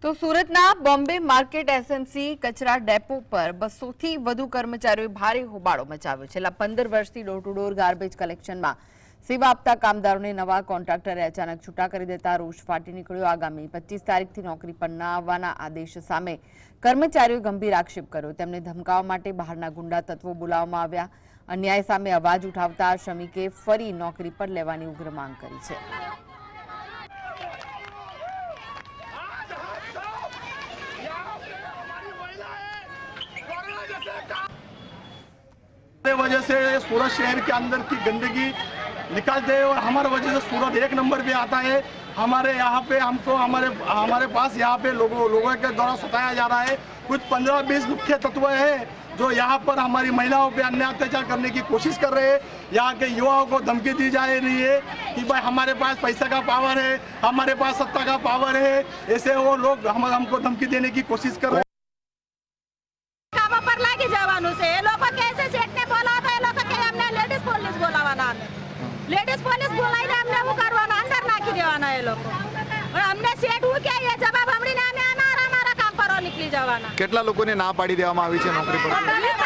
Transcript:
તો સુરતના Bombay market SMC કચરા ડેપો પર 200 થી વધુ કર્મચારીઓએ ભારે હોબાળો મચાવ્યો. છેલ્લા 15 વર્ષથી ડોર ટુ ડોર ગાર્બેજ કલેક્શનમાં સેવા આપતા કામદારોને નવા કોન્ટ્રાક્ટરે અચાનક છૂટા કરી દેતા રોષ ફાટી નીકળ્યો. આગામી 25 તારીખથી નોકરી પર ન આવવાના આદેશ સામે કર્મચારીઓએ ગંભીર આક્ષેપ કર્યો. તેમને ધમકાવવા માટે બહારના ગુંડા તત્વો બોલાવવામાં આવ્યા. અન્યાય સામે અવાજ ઉઠાવતા શ્રમિકે ફરી નોકરી પર લેવાની ઉગ્ર માંગ કરી છે. वजह से सूरत शहर के अंदर की गंदगी निकालते हैं और हमारे वजह से सूरत एक नंबर पे आता है. हमारे यहाँ पे हमको हमारे पास यहाँ पे लोगों के द्वारा सताया जा रहा है. कुछ 15-20 मुख्य तत्व है जो यहाँ पर हमारी महिलाओं पे अन्याय अत्याचार करने की कोशिश कर रहे हैं. यहाँ के युवाओं को धमकी दी जा रही है कि भाई हमारे पास पैसा का पावर है, हमारे पास सत्ता का पावर है. ऐसे वो लोग हमको धमकी देने की कोशिश कर रहे हैं. लेडीज पुलिस बोलाई ने हमने वो करवाना अंदर नाखी देवाना है लोग और हमने सेट हूं क्या ये जवाब हमरी ने आना हमारा काम करो निकली जवाना. કેટલા લોકોને ના પાડી દેવામાં આવી છે નોકરી પર?